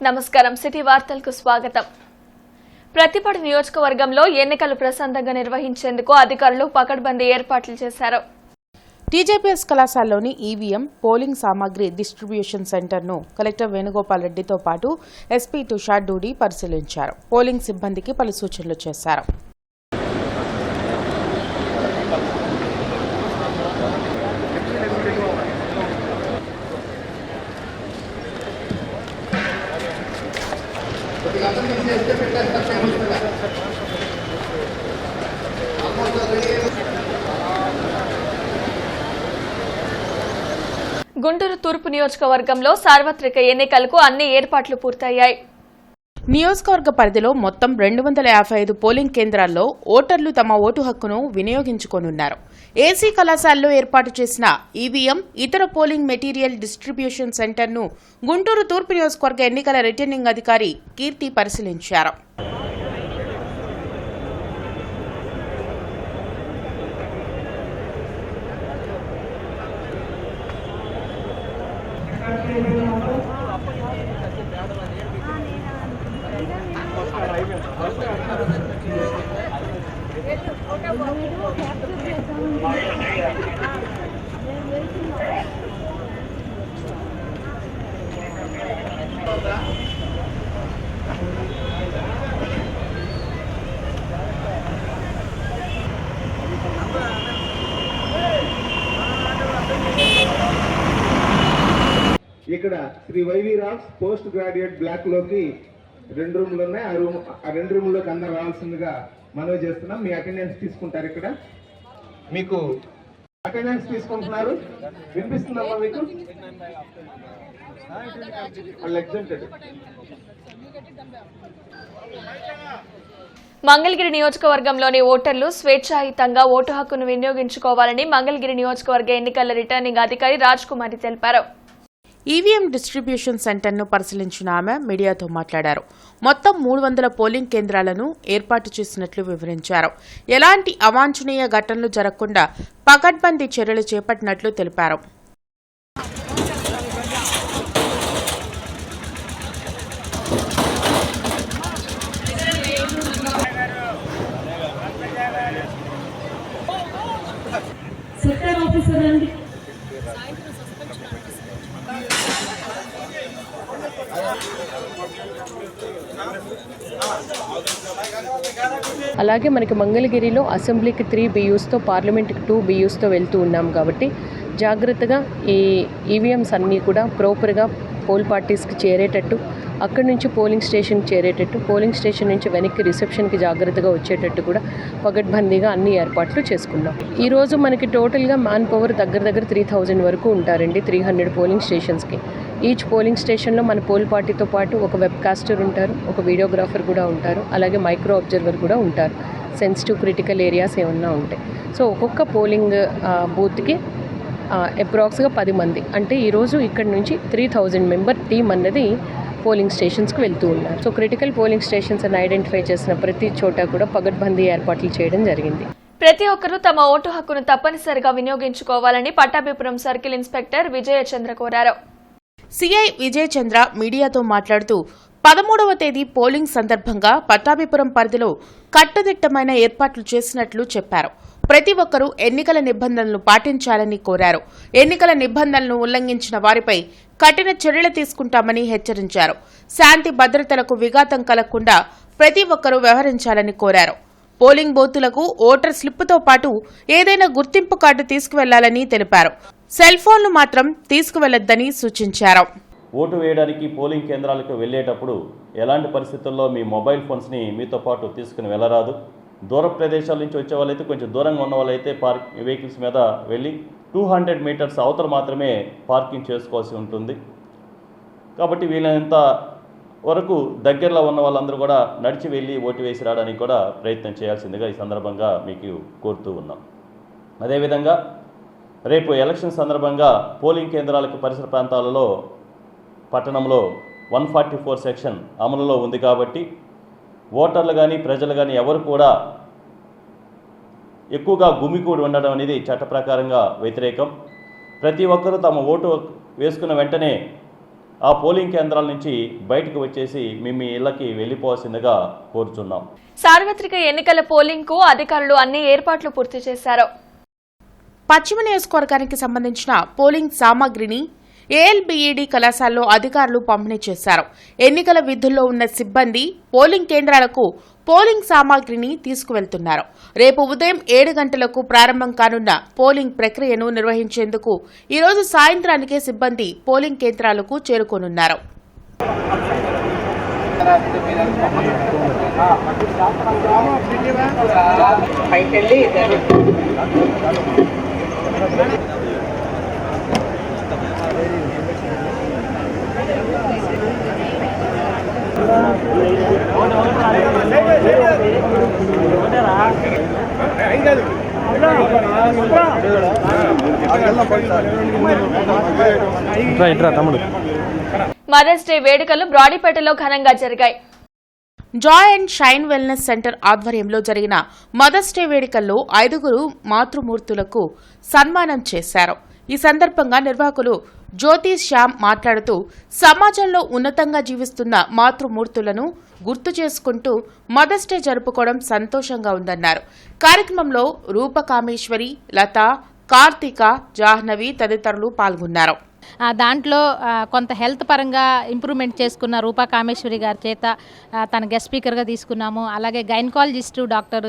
నమస్కారం సిటీ వార్తలకు స్వాగతం. ప్రతిపాడు నియోజకవర్గంలో ఎన్నికలు ప్రశాంతంగా నిర్వహించేందుకు అధికారులు పకడ్బందీ ఏర్పాట్లు చేశారు. టీజేపీఎస్ కళాశాలలోని ఈవీఎం పోలింగ్ సామాగ్రి డిస్ట్రిబ్యూషన్ సెంటర్ను కలెక్టర్ వేణుగోపాల్ రెడ్డితో పాటు ఎస్పీ తుషార్ డూడి పరిశీలించారు. పోలింగ్ సిబ్బందికి పలు సూచనలు చేశారు. గుంటూరు తూర్పు నియోజకవర్గంలో సార్వత్రిక ఎన్నికలకు అన్ని ఏర్పాట్లు పూర్తయ్యాయి. నియోజకవర్గ పరిధిలో మొత్తం 255 పోలింగ్ కేంద్రాల్లో ఓటర్లు తమ ఓటు హక్కును వినియోగించుకోనున్నారు. ఏసీ కళాశాలలో ఏర్పాటు చేసిన ఈవీఎం ఇతర పోలింగ్ మెటీరియల్ డిస్ట్రిబ్యూషన్ సెంటర్ను గుంటూరు తూర్పు నియోజకవర్గ ఎన్నికల రిటర్నింగ్ అధికారి కీర్తి పరిశీలించారు. ఇక్కడ Sri YV Rao's post graduate block లోకి 2 రూములు ఉన్నాయి. ఆ 2 రూముల్లోకి అందరూ రావాల్సిందిగా మనవి చేస్తున్నాం. మీ అటెండెన్స్ తీసుకుంటారు. ఇక్కడ మీకు అటెండెన్స్ తీసుకుంటున్నారు. వినిపిస్తుందమ్మా మీకు? వాళ్ళు ఎగ్జామ్టెడ్. మంగళగిరి నియోజకవర్గంలోని ఓటర్లు స్వేచ్ఛాయుతంగా ఓటు హక్కును వినియోగించుకోవాలని మంగళగిరి నియోజకవర్గ ఎన్నికల రిటర్నింగ్ అధికారి రాజ్ కుమారి తెలిపారు. ఈవీఎం డిస్ట్రిబ్యూషన్ సెంటర్ను పరిశీలించిన ఆమె మీడియాతో మాట్లాడారు. మొత్తం 300 పోలింగ్ కేంద్రాలను ఏర్పాటు చేసినట్లు వివరించారు. ఎలాంటి అవాంఛనీయ ఘటనలు జరగకుండా పకడ్బందీ చర్యలు చేపట్టినట్లు తెలిపారు. అలాగే మనకి మంగళగిరిలో అసెంబ్లీకి 3 BUస్తో పార్లమెంట్కి 2 BUస్తో వెళ్తూ ఉన్నాం కాబట్టి జాగ్రత్తగా ఈ ఈవీఎంస్ అన్నీ కూడా ప్రాపర్గా పోల్ పార్టీస్కి చేరేటట్టు, అక్కడి నుంచి పోలింగ్ స్టేషన్కి చేరేటట్టు, పోలింగ్ స్టేషన్ నుంచి వెనక్కి రిసెప్షన్కి జాగ్రత్తగా వచ్చేటట్టు కూడా పగడ్బందీగా అన్ని ఏర్పాట్లు చేసుకున్నాం. ఈరోజు మనకి టోటల్గా మ్యాన్ పవర్ దగ్గర 3000 వరకు ఉంటారండి. 300 పోలింగ్ స్టేషన్స్కి. ఈచ్ పోలింగ్ స్టేషన్లో మన పోల్ పార్టీతో పాటు ఒక వెబ్ కాస్టర్ ఉంటారు, ఒక వీడియోగ్రాఫర్ కూడా ఉంటారు, అలాగే మైక్రో అబ్జర్వర్ కూడా ఉంటారు. సెన్సిటివ్ క్రిటికల్ ఏరియాస్ ఏమన్నా ఉంటాయి. సో ఒక్కొక్క పోలింగ్ బూత్కి అప్రాక్స్గా 10 మంది, అంటే ఈరోజు ఇక్కడ నుంచి 3000 మెంబర్ టీం అన్నది పోలింగ్ స్టేషన్స్కి వెళ్తూ ఉన్నారు. సో క్రిటికల్ పోలింగ్ స్టేషన్స్ అని ఐడెంటిఫై చేసిన ప్రతి చోట కూడా పగడ్బందీ ఏర్పాట్లు చేయడం జరిగింది. ప్రతి ఒక్కరూ తమ ఓటు హక్కును తప్పనిసరిగా వినియోగించుకోవాలని పట్టాభిపురం సర్కిల్ ఇన్స్పెక్టర్ విజయచంద్ర కోరారు. సిఐ విజయచంద్ర మీడియాతో మాట్లాడుతూ 13వ తేదీ పోలింగ్ సందర్భంగా పట్టాభిపురం పరిధిలో కట్టుదిట్టమైన ఏర్పాట్లు చేసినట్లు చెప్పారు. ప్రతి ఒక్కరూ ఎన్నికల నిబంధనలు పాటించాలని కోరారు. ఎన్నికల నిబంధనలను ఉల్లంఘించిన వారిపై కఠిన చర్యలు తీసుకుంటామని హెచ్చరించారు. శాంతి భద్రతలకు విఘాతం కలగకుండా ప్రతి ఒక్కరూ వ్యవహరించాలని కోరారు. పోలింగ్ బూతులకు ఓటర్ స్లిప్పుతో పాటు ఏదైనా గుర్తింపు కార్డు తీసుకువెళ్లాలని తెలిపారు. సెల్ ఫోన్లు మాత్రం తీసుకువెళ్లొద్దని సూచించారు. ఓటు వేయడానికి పోలింగ్ కేంద్రాలకు వెళ్లేటప్పుడు ఎలాంటి పరిస్థితుల్లో మీ మొబైల్ ఫోన్స్ని మీతో పాటు తీసుకుని వెళ్ళరాదు. దూర ప్రదేశాల నుంచి వచ్చే వాళ్ళైతే కొంచెం దూరంగా ఉన్న వాళ్ళైతే వెహికల్స్ మీద వెళ్ళి 200 మీటర్స్ అవతల మాత్రమే పార్కింగ్ చేసుకోవాల్సి ఉంటుంది. కాబట్టి వీలైనంత వరకు దగ్గరలో ఉన్న వాళ్ళందరూ కూడా నడిచి వెళ్ళి ఓటు వేసి రావడానికి కూడా ప్రయత్నం చేయాల్సిందిగా ఈ సందర్భంగా మీకు కోరుతూ ఉన్నాం. అదేవిధంగా రేపు ఎలక్షన్ సందర్భంగా పోలింగ్ కేంద్రాలకు పరిసర ప్రాంతాలలో పట్టణంలో 144 సెక్షన్ అమలులో ఉంది కాబట్టి ఓటర్లు కానీ ప్రజలు కానీ ఎవరు కూడా ఎక్కువగా గుమికూడి ఉండడం అనేది చట్ట ప్రకారంగా వ్యతిరేకం. ప్రతి ఒక్కరూ తమ ఓటు వేసుకున్న వెంటనే ఆ పోలింగ్ కేంద్రాల నుంచి బయటకు వచ్చేసి మీ ఇళ్లకి వెళ్ళిపోవాల్సిందిగా కోరుచున్నాం. సార్వత్రిక ఎన్నికల పోలింగ్ కు అధికారులు అన్ని ఏర్పాట్లు పూర్తి చేశారు. పశ్చిమ నియోజకవర్గానికి సంబంధించిన పోలింగ్ సామాగ్రిని ఏఎల్బిఈడి కళాశాలలో అధికారులు పంపిణీ చేశారు. ఎన్నికల విధుల్లో ఉన్న సిబ్బంది పోలింగ్ కేంద్రాలకు పోలింగ్ సామాగ్రిని తీసుకువెళ్తున్నారు. రేపు ఉదయం 7 గంటలకు ప్రారంభం కానున్న పోలింగ్ ప్రక్రియను నిర్వహించేందుకు ఈరోజు సాయంత్రానికే సిబ్బంది పోలింగ్ కేంద్రాలకు చేరుకోనున్నారు. మదర్స్ డే వేడుకలు బ్రాడీపేటలో ఘనంగా జరిగాయి. Joy and shine wellness centre ఆధ్వర్యంలో జరిగిన మదర్స్ డే వేడుకల్లో 5 మాతృమూర్తులకు సన్మానం చేశారు. ఈ సందర్భంగా నిర్వాహకులు జ్యోతి శ్యామ్ మాట్లాడుతూ సమాజంలో ఉన్నతంగా జీవిస్తున్న మాతృమూర్తులను గుర్తు చేసుకుంటూ మదర్స్ డే జరుపుకోవడం సంతోషంగా ఉందన్నారు. కార్యక్రమంలో రూపకామేశ్వరి, లత, కార్తిక, జాహ్నవి తదితరులు పాల్గొన్నారు. దాంట్లో కొంత హెల్త్ పరంగా ఇంప్రూవ్మెంట్ చేసుకున్న రూపా కామేశ్వరి గారి చేత తన గెస్ట్ స్పీకర్గా తీసుకున్నాము. అలాగే గైనకాలజిస్టు డాక్టర్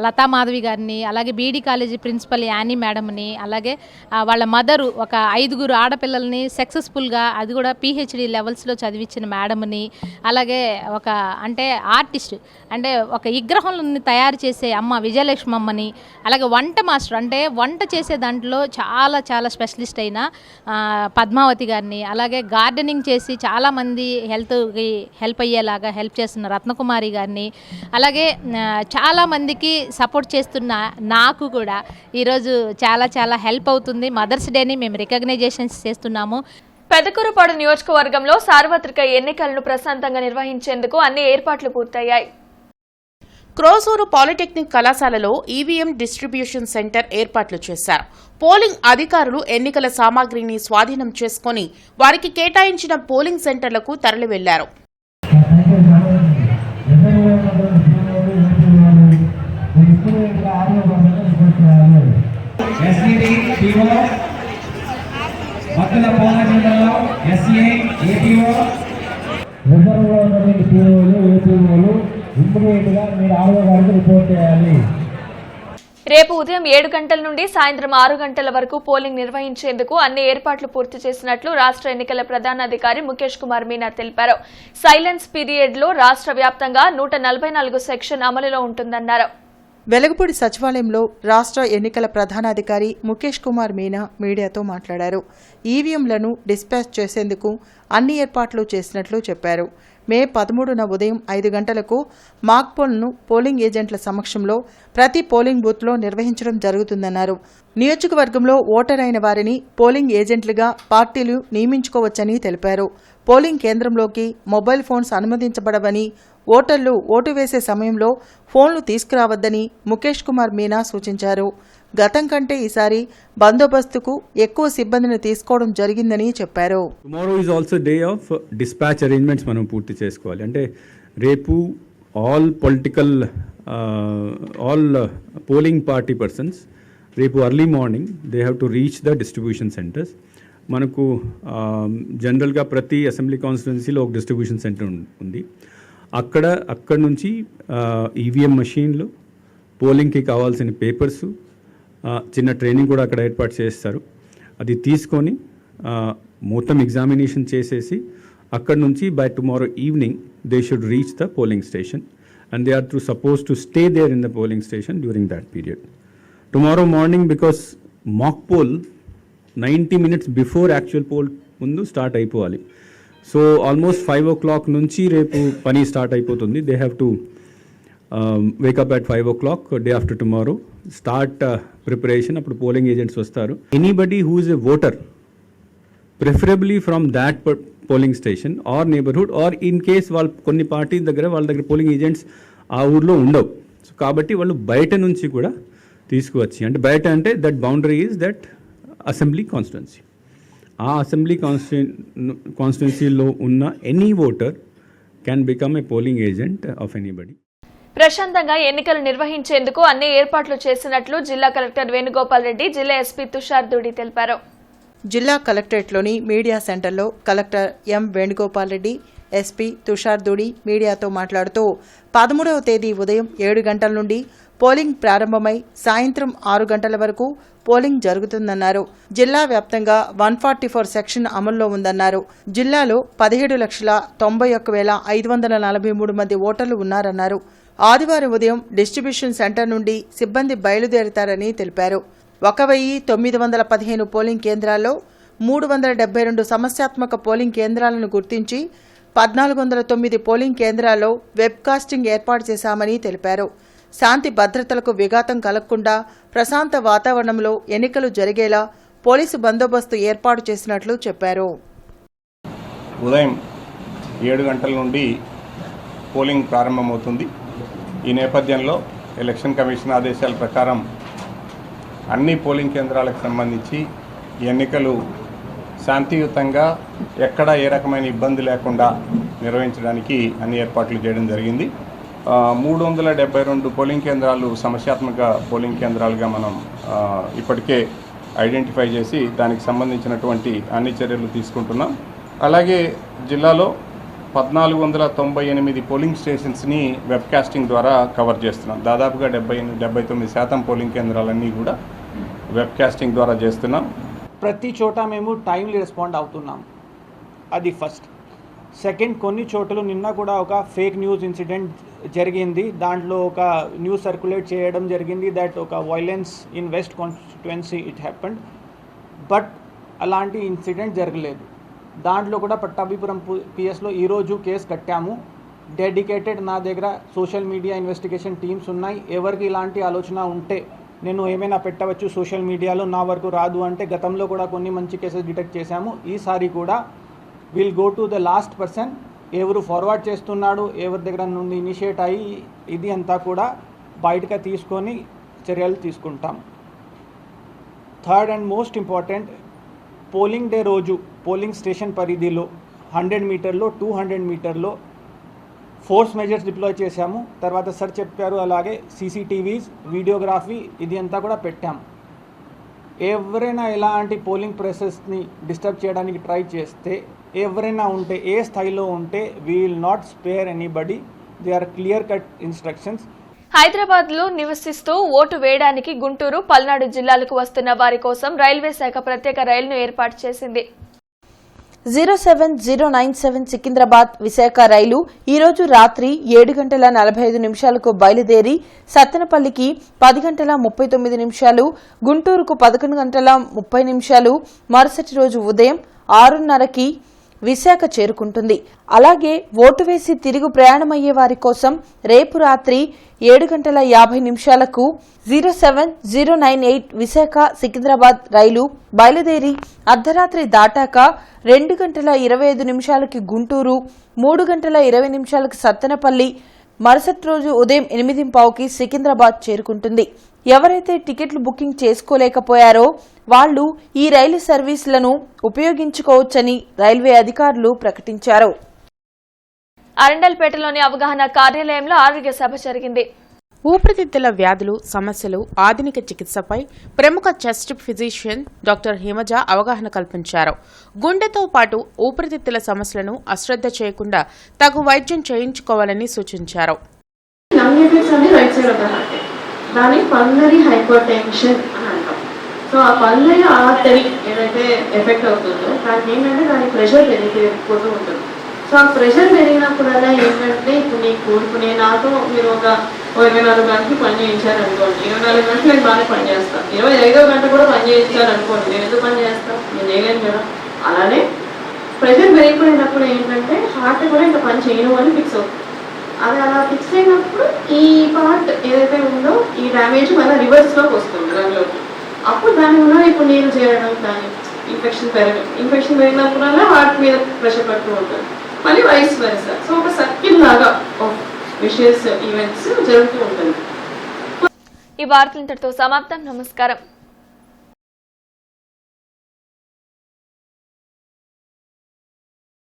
లతా మాధవి గారిని, అలాగే బీడీ కాలేజీ ప్రిన్సిపల్ యానీ మేడంని, అలాగే వాళ్ళ మదరు ఒక 5 ఆడపిల్లల్ని సక్సెస్ఫుల్గా అది కూడా PhD లెవెల్స్లో చదివించిన మేడంని, అలాగే ఒక అంటే ఆర్టిస్ట్ అంటే ఒక విగ్రహాలను తయారు చేసే అమ్మ విజయలక్ష్మి అమ్మని, అలాగే వంట మాస్టర్ అంటే వంట చేసే దాంట్లో చాలా స్పెషలిస్ట్ అయిన పద్మావతి గారిని, అలాగే గార్డెనింగ్ చేసి చాలామంది హెల్త్కి హెల్ప్ అయ్యేలాగా హెల్ప్ చేస్తున్న రత్నకుమారి గారిని, అలాగే చాలామందికి సపోర్ట్ చేస్తున్న నాకు కూడా ఈరోజు చాలా హెల్ప్ అవుతుంది. మదర్స్ డేని మేము రికగ్నైజేషన్స్ చేస్తున్నాము. పెదకూరుపాడు నియోజకవర్గంలో సార్వత్రిక ఎన్నికలను ప్రశాంతంగా నిర్వహించేందుకు అన్ని ఏర్పాట్లు పూర్తయ్యాయి. క్రోసూరు పాలిటెక్నిక్ కళాశాలలో ఈవీఎం డిస్ట్రిబ్యూషన్ సెంటర్ ఏర్పాట్లు చేశారు. పోలింగ్ అధికారులు ఎన్నికల సామాగ్రిని స్వాధీనం చేసుకుని వారికి కేటాయించిన పోలింగ్ సెంటర్లకు తరలి వెళ్లారు. రేపు ఉదయం 7 గంటల నుండి సాయంత్రం 6 గంటల వరకు పోలింగ్ నిర్వహించేందుకు అన్ని ఏర్పాట్లు పూర్తి చేసినట్లు రాష్ట్ర ఎన్నికల ప్రధానాధికారి ముఖేష్ కుమార్ మీనా తెలిపారు. సైలెన్స్ పీరియడ్ లో రాష్ట్ర వ్యాప్తంగా 144 సెక్షన్ అమలులో ఉంటుందన్నారు. వెలగపూడి సచివాలయంలో రాష్ట్ర ఎన్నికల ప్రధానాధికారి ముఖేష్ కుమార్ మీనా మీడియాతో మాట్లాడారు. ఈవీఎంలను డిస్పాచ్ చేసేందుకు అన్ని ఏర్పాట్లు చేసినట్లు చెప్పారు. మే 13న ఉదయం 5 గంటలకు మాక్ పోల్ను పోలింగ్ ఏజెంట్ల సమక్షంలో ప్రతి పోలింగ్ బూత్లో నిర్వహించడం జరుగుతుందన్నారు. నియోజకవర్గంలో ఓటర్ అయిన వారిని పోలింగ్ ఏజెంట్లుగా పార్టీలు నియమించుకోవచ్చని తెలిపారు. పోలింగ్ కేంద్రంలోకి మొబైల్ ఫోన్స్ అనుమతించబడవని, ఓటర్లు ఓటు వేసే సమయంలో ఫోన్లు తీసుకురావద్దని ముఖేష్ కుమార్ మీనా సూచించారు. గతం కంటే ఈసారి బందోబస్తుకు ఎక్కువ సిబ్బందిని తీసుకోవడం జరిగిందని చెప్పారు. Tomorrow is also day of dispatch arrangements మనం పూర్తి చేసుకోవాలి. అంటే రేపు ఆల్ పోలింగ్ పార్టీ పర్సన్స్ రేపు early morning they have to reach the distribution centres. మనకు జనరల్గా ప్రతి అసెంబ్లీ కాన్స్టిట్యున్సీలో ఒక డిస్ట్రిబ్యూషన్ సెంటర్ ఉంది. అక్కడ నుంచి ఈవీఎం మెషిన్లు, పోలింగ్కి కావాల్సిన పేపర్స్, చిన్న ట్రైనింగ్ కూడా అక్కడ ఏర్పాటు చేస్తారు. అది తీసుకొని మొత్తం ఎగ్జామినేషన్ చేసేసి అక్కడ నుంచి by tomorrow evening they should reach the polling station and they are suppose to stay there in the polling station during that period. Tomorrow morning because mock poll 90 minutes before actual poll ముందు start అయిపోవాలి. So almost 5 o'clock నుంచి రేపు పని start అయిపోతుంది. They have to wake up at 5 o'clock day after tomorrow, start preparation. అప్పుడు polling agents వస్తారు. Anybody who is a voter preferably from that polling station or neighbourhood or in case వాళ్ళు కొన్ని party వాళ్ళ దగ్గర పోలింగ్ ఏజెంట్స్ ఆ ఊర్లో ఉండవు. So కాబట్టి వాళ్ళు బయట నుంచి కూడా తీసుకువచ్చి, అంటే బయట అంటే that boundary is that assembly constituency, ఆ అసెంబ్లీ కాన్స్టిట్యున్సీలో ఉన్న any voter can become a polling agent of anybody. ప్రశాంతంగా ఎన్నికలు నిర్వహించేందుకు అన్ని ఏర్పాట్లు చేసినట్లు జిల్లా కలెక్టర్ వేణుగోపాల్ రెడ్డి, జిల్లా ఎస్పీ తుషార్ దూడి తెలిపారు. జిల్లా కలెక్టరేట్లోని మీడియా సెంటర్లో collector M Venugopal Reddy, SP Tushar Doodi మీడియాతో మాట్లాడుతూ 13వ తేదీ ఉదయం 7 గంటల నుండి పోలింగ్ ప్రారంభమై సాయంత్రం 6 గంటల వరకు పోలింగ్ జరుగుతుందన్నారు. జిల్లా వ్యాప్తంగా 144 సెక్షన్ అమల్లో ఉందన్నారు. జిల్లాలో 17,91,543 మంది ఓటర్లు ఉన్నారన్నారు. ఆదివారం ఉదయం డిస్ట్రిబ్యూషన్ సెంటర్ నుండి సిబ్బంది బయలుదేరతారని తెలిపారు. 1,915 పోలింగ్ కేంద్రాల్లో 372 సమస్యాత్మక పోలింగ్ కేంద్రాలను గుర్తించి 1,409 పోలింగ్ కేంద్రాల్లో వెబ్కాస్టింగ్ ఏర్పాటు చేశామని తెలిపారు. శాంతి భద్రతలకు విఘాతం కలగకుండా ప్రశాంత వాతావరణంలో ఎన్నికలు జరిగేలా పోలీసు బందోబస్తు ఏర్పాటు చేసినట్లు చెప్పారు. ఉదయం 7 గంటల నుండి పోలింగ్ ప్రారంభమవుతుంది. ఈ నేపథ్యంలో ఎలక్షన్ కమిషన్ ఆదేశాల ప్రకారం అన్ని పోలింగ్ కేంద్రాలకు సంబంధించి ఎన్నికలు శాంతియుతంగా ఎక్కడ ఏ రకమైన ఇబ్బంది లేకుండా నిర్వహించడానికి అన్ని ఏర్పాట్లు చేయడం జరిగింది. 372 పోలింగ్ కేంద్రాలు సమస్యాత్మక పోలింగ్ కేంద్రాలుగా మనం ఇప్పటికే ఐడెంటిఫై చేసి దానికి సంబంధించినటువంటి అన్ని చర్యలు తీసుకుంటున్నాం. అలాగే జిల్లాలో 1,498 పోలింగ్ స్టేషన్స్ని వెబ్కాస్టింగ్ ద్వారా కవర్ చేస్తున్నాం. దాదాపుగా 79% పోలింగ్ కేంద్రాలన్నీ కూడా వెబ్కాస్టింగ్ ద్వారా చేస్తున్నాం. ప్రతి చోట మేము టైమ్లీ రెస్పాండ్ అవుతున్నాం. అది ఫస్ట్. సెకండ్, కొన్ని చోట్ల నిన్న కూడా ఒక ఫేక్ న్యూస్ ఇన్సిడెంట్ జరిగింది. దాంట్లో ఒక న్యూస్ సర్క్యులేట్ చేయడం జరిగింది దట్ ఒక violence in west constituency it happened. But అలాంటి ఇన్సిడెంట్ జరగలేదు. దాంట్లో కూడా పట్టాభిపురం పిఎస్లో ఈరోజు కేసు కట్టాము. డెడికేటెడ్ నా దగ్గర సోషల్ మీడియా ఇన్వెస్టిగేషన్ టీమ్స్ ఉన్నాయి. ఎవరికి ఇలాంటి ఆలోచన ఉంటే నేను ఏమైనా పెట్టవచ్చు సోషల్ మీడియాలో, నా వరకు రాదు అంటే గతంలో కూడా కొన్ని మంచి కేసెస్ డిటెక్ట్ చేశాము. ఈసారి కూడా will go to the last person, ఎవరు ఫార్వర్డ్ చేస్తున్నాడు, ఎవరి దగ్గర నుండి ఇనిషియేట్ అయ్యి ఇది అంతా కూడా బయటగా తీసుకొని చర్యలు తీసుకుంటాం. Third and most important, polling day రోజు పోలింగ్ స్టేషన్ పరిధిలో 100 మీటర్లో 200 మీటర్లో ఫోర్స్ మెజర్స్ డిప్లాయ్ చేశాము. తర్వాత సార్ చెప్పారు అలాగే సీసీటీవీస్, వీడియోగ్రఫీ ఇది అంతా కూడా పెట్టాము. ఎవరైనా ఇలాంటి పోలింగ్ ప్రాసెస్ని డిస్టర్బ్ చేయడానికి ట్రై చేస్తే, ఎవరైనా ఉంటే ఏ స్థాయిలో ఉంటే we will not spare anybody. They are clear cut instructions. Hyderabad లో నివసిస్తూ ఓటు వేయడానికి గుంటూరు, పల్నాడు జిల్లాలకు వస్తున్న వారి కోసం రైల్వే శాఖ ప్రత్యేక రైలును ఏర్పాటు చేసింది. 07097 సికింద్రాబాద్ విశాఖ రైలు ఈరోజు రాత్రి 7:45 బయలుదేరి సత్తెనపల్లికి 10:39, గుంటూరుకు 11:30, మరుసటి రోజు ఉదయం 6:30కి విశాఖ చేరుకుంటుంది. అలాగే ఓటు వేసి తిరిగి ప్రయాణమయ్యే వారి కోసం రేపు రాత్రి 7:50 07098 విశాఖ సికింద్రాబాద్ రైలు బయలుదేరి అర్ధరాత్రి దాటాక 2:25 గుంటూరు, 3:20 సత్తెనపల్లి, మరుసటి రోజు ఉదయం 8:15కి సికింద్రాబాద్ చేరుకుంటుంది. ఎవరైతే టికెట్లు బుకింగ్ చేసుకోలేకపోయారో వాళ్లు ఈ రైలు సర్వీసులను ఉపయోగించుకోవచ్చని రైల్వే అధికారులు ప్రకటించారు. అరండల్పేటలోని అవగాహన కార్యాలయంలో ఆరోగ్య సభ జరిగింది. ఊపిరితిత్తుల వ్యాధులు, సమస్యలు, ఆధునిక చికిత్సపై ప్రముఖ చెస్ట్ ఫిజిషియన్ డాక్టర్ హిమజ అవగాహన కల్పించారు. గుండెతో పాటు ఊపిరితిత్తుల సమస్యలను అశ్రద్ధ చేయకుండా తగు వైద్యం చేయించుకోవాలని సూచించారు. దాన్ని పల్మనరీ హైపర్టెన్షన్ అని అంటాం. సో ఆ పల్మనరీ ఆర్టరీ ఏదైతే ఎఫెక్ట్ అవుతుందో దానికి ఏంటంటే దాని ప్రెషర్ పెరిగిపోతూ ఉంటుంది. సో ఆ ప్రెషర్ పెరిగినప్పుడల్లా ఏంటంటే ఇప్పుడు నాతో మీరు ఒక 24 గంటలు పని చేయించారనుకోండి, 24 గంటలు నేను బాగానే పని చేస్తాను. 25వ గంట కూడా పని చేయించారనుకోండి, నేను ఎందుకు పని చేస్తాను? నేను చేయలేను కదా. అలానే ప్రెషర్ పెరిగిపోయినప్పుడు ఏంటంటే హార్ట్ కూడా ఇంకా పని చేయను అని ఫిక్స్ అవుతుంది. అది అలా ఫిక్స్ అయినప్పుడు ఈ పార్ట్ ఏదైతే ఉందో ఈ డ్యామేజ్ మళ్ళీ రివర్స్లోకి వస్తుంది దానిలోకి. అప్పుడు దాని వల్ల ఇప్పుడు నీరు చేరడం కానీ ఇన్ఫెక్షన్ పెరిగినప్పుడల్లా హార్ట్ మీద ప్రెషర్ పడుతూ ఉంటుంది, మళ్ళీ వైస్ వెర్సా. సో ఒక సర్కిల్ లాగా విషయస్ ఈవెంట్స్ జరుగుతూ ఉంటుంది. ఈ వార్తలు ఇంతటితో సమాప్తం. నమస్కారం.